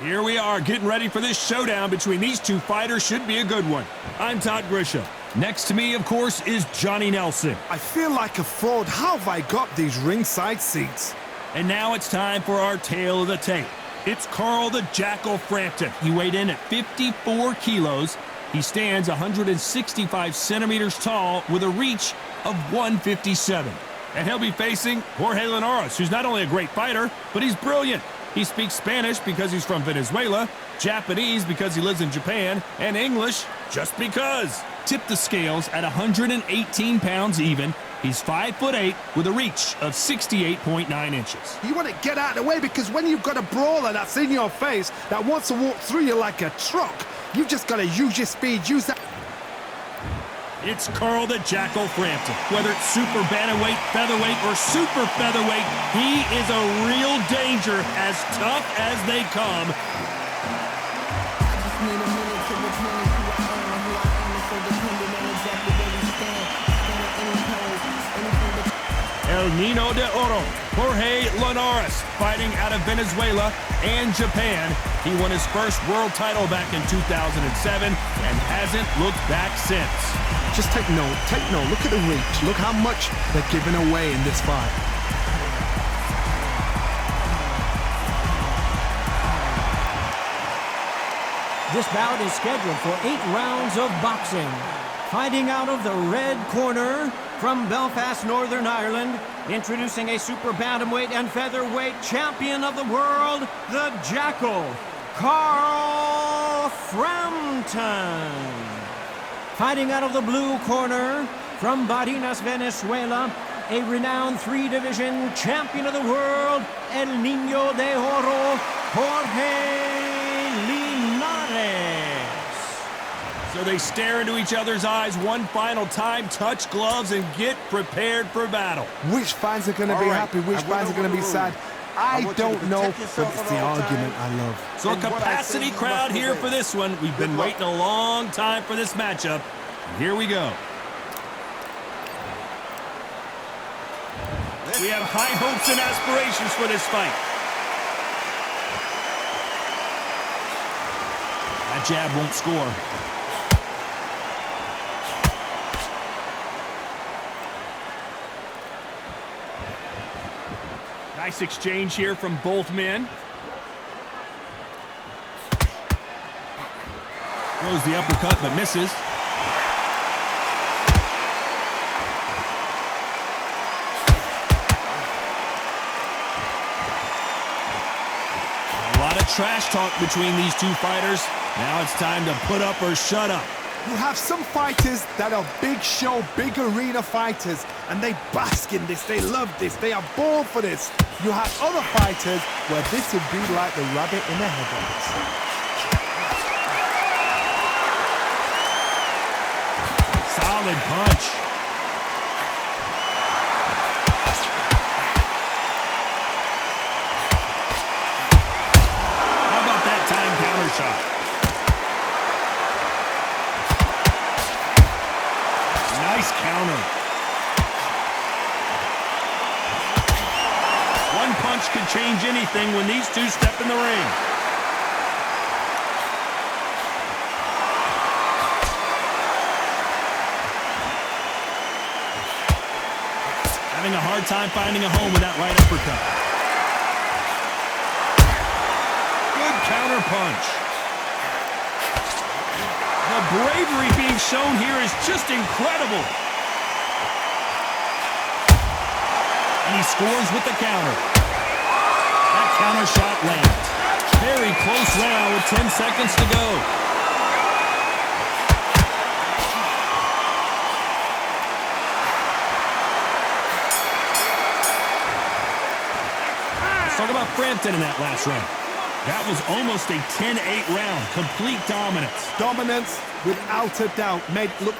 Here we are getting ready for this showdown between these two fighters. Should be a good one. I'm Todd Grisham. Next to me, of course, is Johnny Nelson. I feel like a fraud. How have I got these ringside seats? And now it's time for our tale of the tape. It's Carl the Jackal Frampton. He weighed in at 54 kilos. He stands 165 centimeters tall with a reach of 157. And he'll be facing Jorge Linares, who's not only a great fighter, but he's brilliant. He speaks Spanish because he's from Venezuela, Japanese because he lives in Japan, and English just because. Tip the scales at 118 pounds even. He's 5'8" with a reach of 68.9 inches. You want to get out of the way because when you've got a brawler that's in your face that wants to walk through you like a truck, you've just got to use your speed, use that. It's Carl the Jackal Frampton. Whether it's super bantamweight, featherweight, or super featherweight, he is a real danger, as tough as they come. El Nino de Oro, Jorge Linares, fighting out of Venezuela and Japan. He won his first world title back in 2007 and hasn't looked back since. Just take note, look at the reach, look how much they're giving away in this fight. This bout is scheduled for 8 rounds of boxing. Fighting out of the red corner from Belfast, Northern Ireland, introducing a super bantamweight and featherweight champion of the world, the Jackal, Carl Frampton. Fighting out of the blue corner from Barinas, Venezuela, a renowned 3-division champion of the world, El Nino de Oro, Jorge Linares. So they stare into each other's eyes one final time, touch gloves, and get prepared for battle. Which fans are going to be happy, which fans are going to be sad? I don't know, but it's the argument I love. So a capacity crowd here for this one. We've been waiting a long time for this matchup. And here we go. We have high hopes and aspirations for this fight. That jab won't score. Nice exchange here from both men. Throws the uppercut but misses. A lot of trash talk between these two fighters. Now it's time to put up or shut up. You have some fighters that are big show, big arena fighters, and they bask in this, they love this, they are born for this. You have other fighters where this would be like the rabbit in the headlights. Solid punch. How about that time counter shot? Nice counter. One punch could change anything when these two step in the ring. Having a hard time finding a home with that right uppercut. Good counter punch. The bravery being shown here is just incredible. And he scores with the counter. That counter shot lands. Very close round with 10 seconds to go. Let's talk about Frampton in that last round. That was almost a 10-8 round. Complete dominance. Dominance, without a doubt, made look.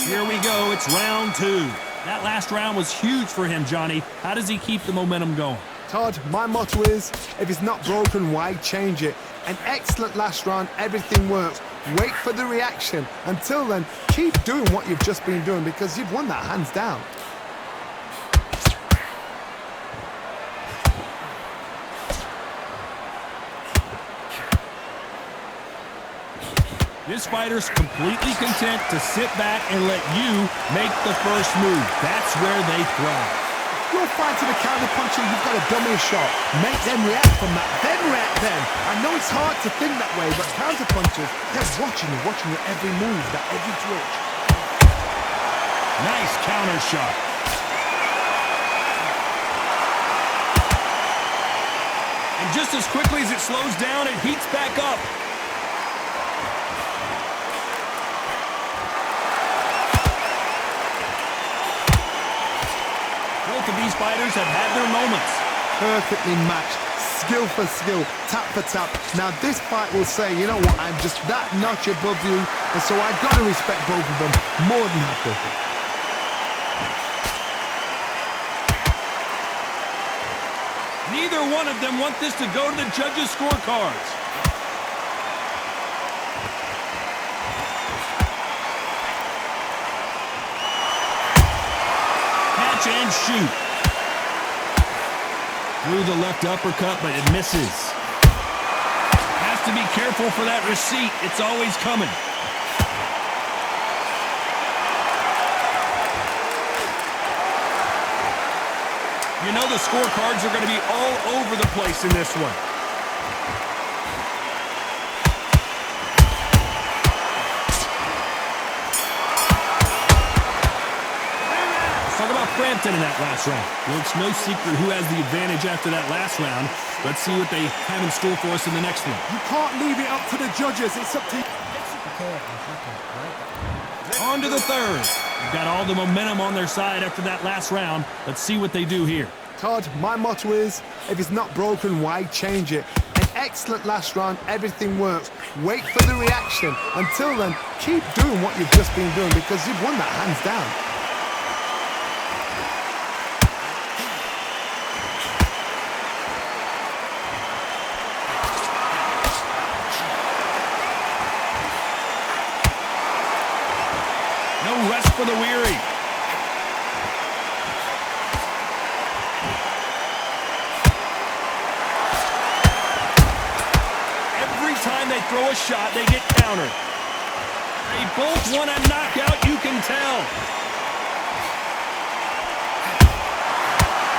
Here we go. It's round 2. That last round was huge for him, Johnny. How does he keep the momentum going? Todd, my motto is, if it's not broken, why change it? An excellent last round, everything works. Wait for the reaction. Until then, keep doing what you've just been doing because you've won that hands down. This fighter's completely content to sit back and let you make the first move. That's where they thrive. You're fighting a counter-puncher, you've got to dummy a shot. Make them react from that, then react then. I know it's hard to think that way, but counter-punchers, they're watching your every move, that every twitch. Nice counter shot. And just as quickly as it slows down, it heats back up. Both of these fighters have had their moments. Perfectly matched, skill for skill, tap for tap. Now this fight will say, you know what, I'm just that notch above you, and so I've got to respect both of them more than happy. Neither one of them want this to go to the judges' scorecards. Catch and shoot. Through the left uppercut, but it misses. Has to be careful for that receipt. It's always coming. You know the scorecards are going to be all over the place in this one. Let's talk about Frampton in that last round. Well, it's no secret who has the advantage after that last round. Let's see what they have in store for us in the next one. You can't leave it up to the judges. It's up to you. On to the third. They've got all the momentum on their side after that last round. Let's see what they do here. Todd, my motto is, if it's not broken, why change it? An excellent last round, everything works. Wait for the reaction. Until then, keep doing what you've just been doing because you've won that hands down. No rest for the weary. Every time they throw a shot, they get countered. They both want a knockout, you can tell.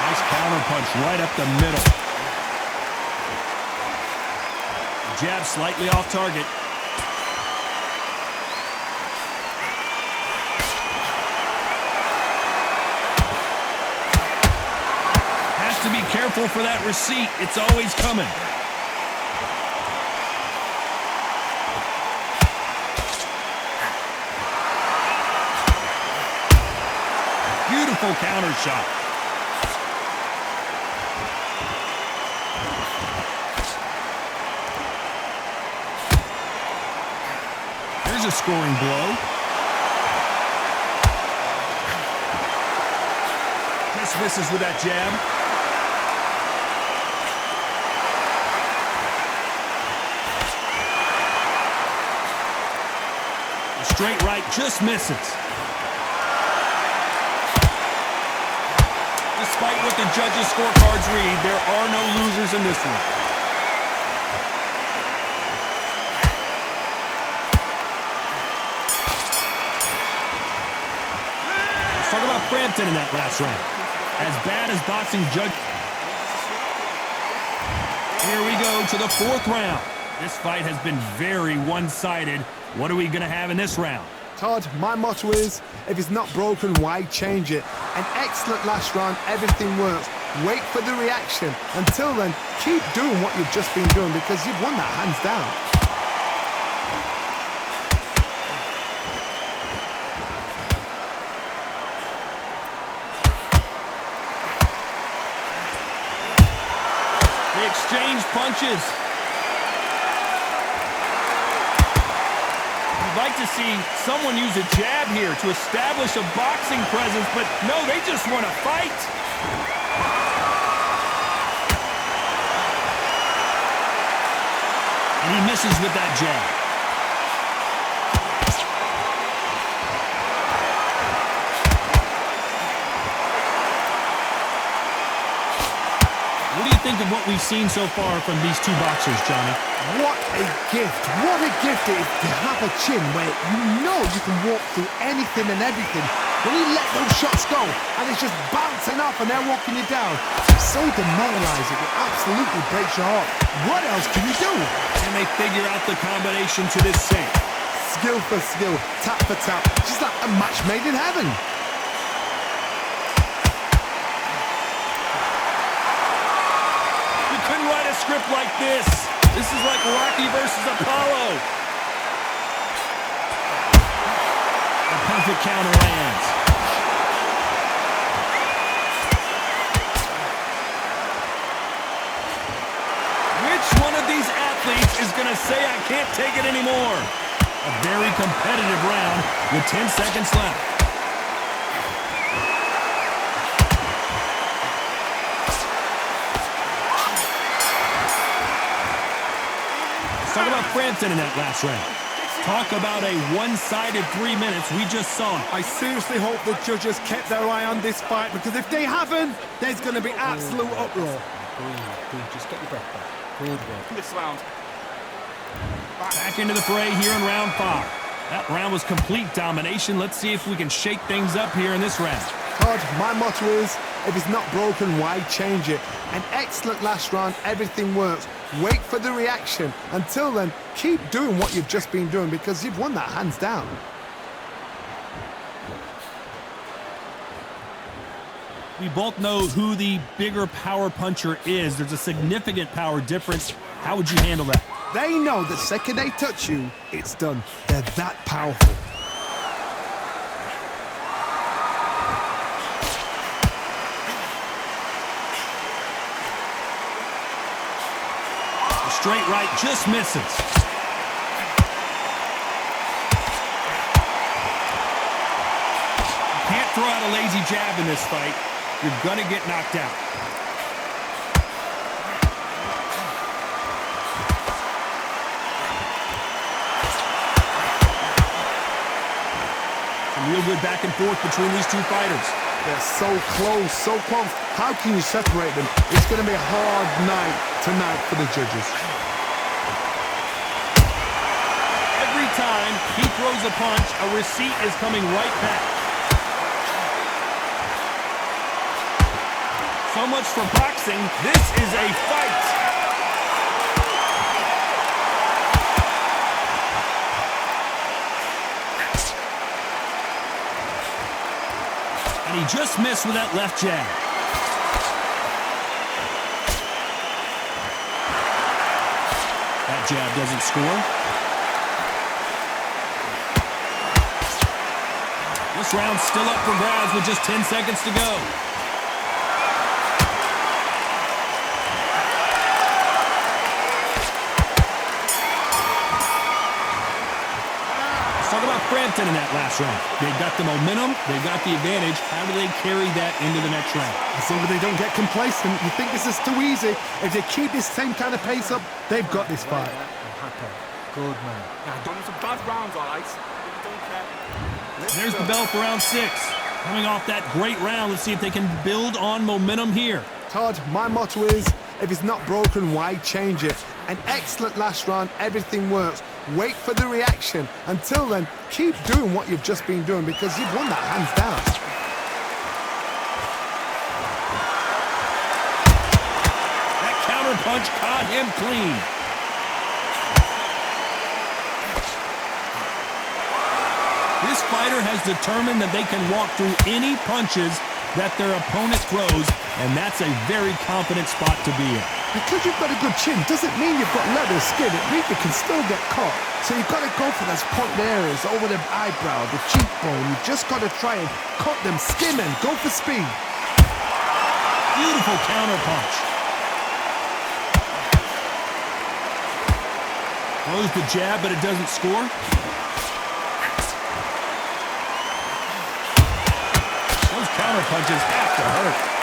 Nice counter punch right up the middle. Jab slightly off target. To be careful for that receipt. It's always coming. Beautiful counter shot. Here's a scoring blow. Just misses with that jab. Straight right just misses. Despite what the judges' scorecards read, there are no losers in this one. Let's talk about Frampton in that last round. As bad as boxing judge. Here we go to the fourth round. This fight has been very one-sided. What are we going to have in this round? Todd, my motto is, if it's not broken, why change it? An excellent last round, everything works. Wait for the reaction. Until then, keep doing what you've just been doing because you've won that hands down. They exchange punches. You'd like to see someone use a jab here to establish a boxing presence, but no, they just want to fight. And he misses with that jab. What do you think of what we've seen so far from these two boxers, Johnny? What a gift. What a gift it is to have a chin where you know you can walk through anything and everything. When you let those shots go and it's just bouncing off and they're walking you down, it's so demoralizing. It absolutely breaks your heart. What else can you do? And they figure out the combination to this sink. Skill for skill, tap for tap, just like a match made in heaven. You couldn't write a script like this. This is like Rocky versus Apollo. A perfect counter lands. Which one of these athletes is going to say I can't take it anymore? A very competitive round with 10 seconds left. Let's talk about Frampton in that last round. Talk about a one-sided 3 minutes. We just saw it. I seriously hope the judges kept their eye on this fight, because if they haven't, there's going to be absolute uproar. Just get your breath back. Good work. This round. Back into the fray here in round 5. That round was complete domination. Let's see if we can shake things up here in this round. Todd, my motto is, if it's not broken, why change it? An excellent last round, everything works. Wait for the reaction. Until then, keep doing what you've just been doing, because you've won that hands down. We both know who the bigger power puncher is. There's a significant power difference. How would you handle that? They know the second they touch you, it's done. They're that powerful. The straight right just misses. You can't throw out a lazy jab in this fight. You're gonna get knocked out. Real good back and forth between these two fighters. They're so close, so close. How can you separate them? It's going to be a hard night tonight for the judges. Every time he throws a punch, a receipt is coming right back. So much for boxing. This is a fight. And he just missed with that left jab. That jab doesn't score. This round's still up for grabs with just 10 seconds to go. Talk about Frampton in that last round. They've got the momentum, they've got the advantage. How do they carry that into the next round? As long as they don't get complacent, you think this is too easy. If they keep this same kind of pace up, they've got this fight. Happy. Good man. Done some bad rounds, all right. Don't care. There's the bell for round 6. Coming off that great round, let's see if they can build on momentum here. Todd, my motto is, if it's not broken, why change it? An excellent last round, everything works. Wait for the reaction. Until then, keep doing what you've just been doing, because you've won that hands down. That counter punch caught him clean. This fighter has determined that they can walk through any punches that their opponent throws, and that's a very confident spot to be in. Because you've got a good chin doesn't mean you've got leather skin. It means you can still get caught. So you've got to go for those point areas over the eyebrow, the cheekbone. You've just got to try and cut them, skim and go for speed. Beautiful counter punch. Throws the jab, but it doesn't score. Those counter punches have to hurt.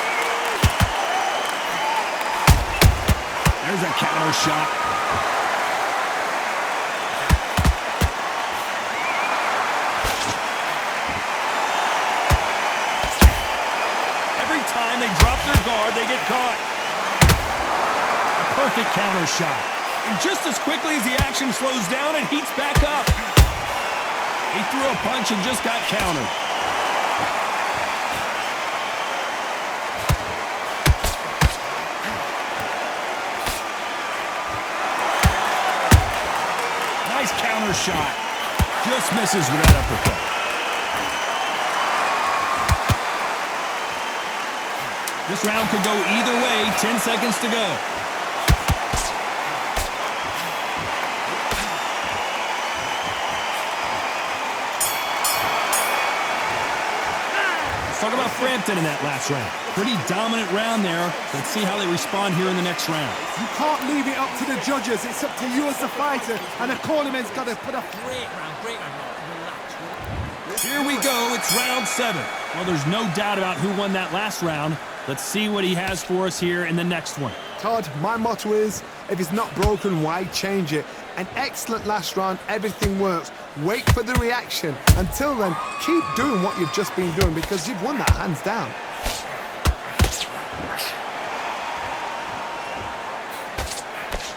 There's a counter shot. Every time they drop their guard, they get caught. Perfect counter shot. And just as quickly as the action slows down, it heats back up. He threw a punch and just got countered. Nice counter shot. Just misses with that uppercut. This round could go either way. 10 seconds to go. Let's talk about Frampton in that last round. Pretty dominant round there. Let's see how they respond here in the next round. You can't leave it up to the judges. It's up to you as the fighter, and the cornerman's got to put a... Great round, great round. Relax. Here we go. It's round 7. Well, there's no doubt about who won that last round. Let's see what he has for us here in the next one. Todd, my motto is, if it's not broken, why change it? An excellent last round, everything works. Wait for the reaction. Until then, keep doing what you've just been doing because you've won that hands down.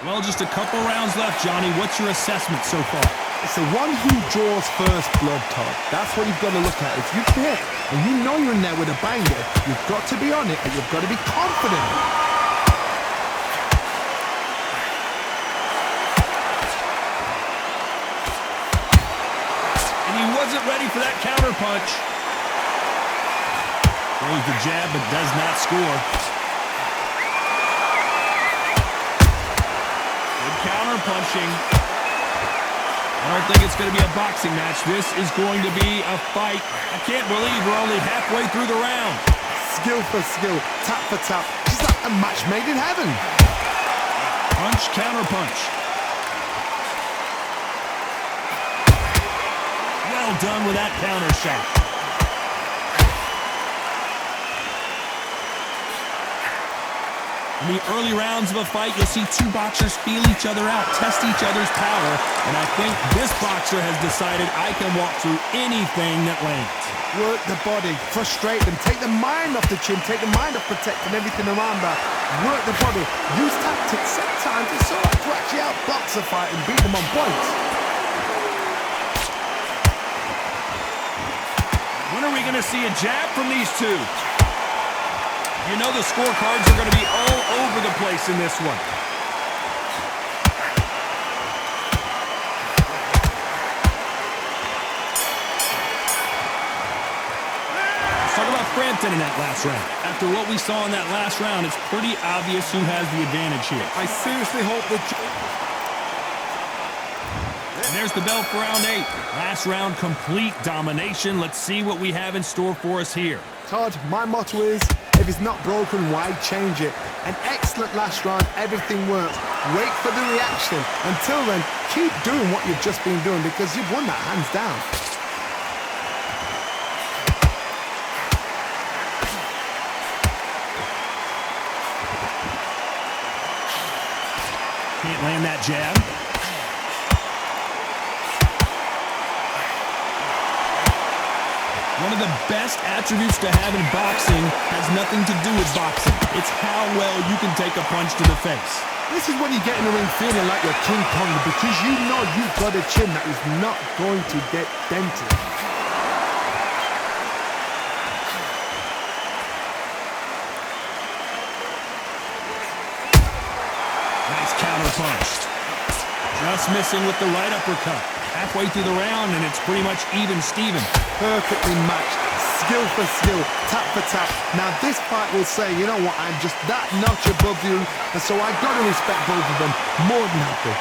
Well, just a couple rounds left, Johnny. What's your assessment so far? It's the one who draws first blood, Todd. That's what you've got to look at. If you hit and you know you're in there with a banger, you've got to be on it and you've got to be confident. And he wasn't ready for that counter punch. Throws the jab but does not score. Good counter punching. I don't think it's going to be a boxing match. This is going to be a fight. I can't believe we're only halfway through the round. Skill for skill, tap for tap. Just like a match made in heaven. Punch, counter punch. Well done with that counter shot. In the early rounds of a fight, you'll see two boxers feel each other out, test each other's power, and I think this boxer has decided I can walk through anything that lands. Work the body, frustrate them, take the mind off the chin, take the mind off protecting everything around that. Work the body, use tactics. Sometimes it's all right to actually outbox a fight and beat them on points. When are we going to see a jab from these two? You know the scorecards are going to be all over the place in this one. Let's talk about Frampton in that last round. After what we saw in that last round, it's pretty obvious who has the advantage here. I seriously hope that... And there's the bell for round 8. Last round, complete domination. Let's see what we have in store for us here. Todd, my motto is, if it's not broken, why change it? An excellent last round, everything works. Wait for the reaction. Until then, keep doing what you've just been doing because you've won that hands down. Can't land that jab. One of the best attributes to have in boxing has nothing to do with boxing. It's how well you can take a punch to the face. This is when you get in the ring feeling like you're King Kong because you know you've got a chin that is not going to get dented. Nice counter punch. Just missing with the right uppercut. Halfway through the round, and it's pretty much even Steven. Perfectly matched, skill for skill, tap for tap. Now this fight will say, you know what, I'm just that notch above you, and so I got to respect both of them more than happy.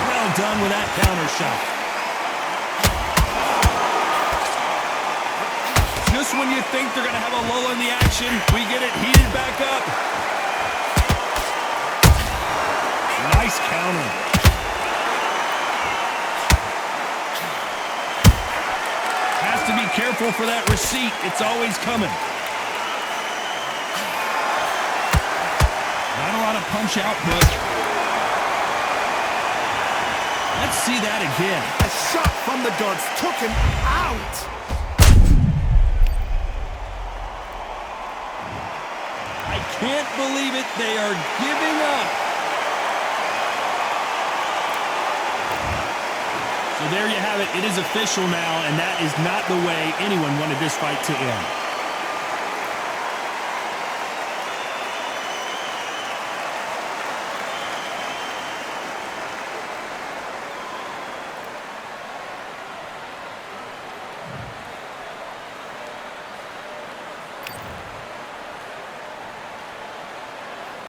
Well done with that counter shot. Just when you think they're going to have a lull in the action, we get it heated back up. Nice counter. Has to be careful for that receipt. It's always coming. Not a lot of punch output. Let's see that again. A shot from the gods took him out. I can't believe it. They are giving up. So there you have it. It is official now, and that is not the way anyone wanted this fight to end.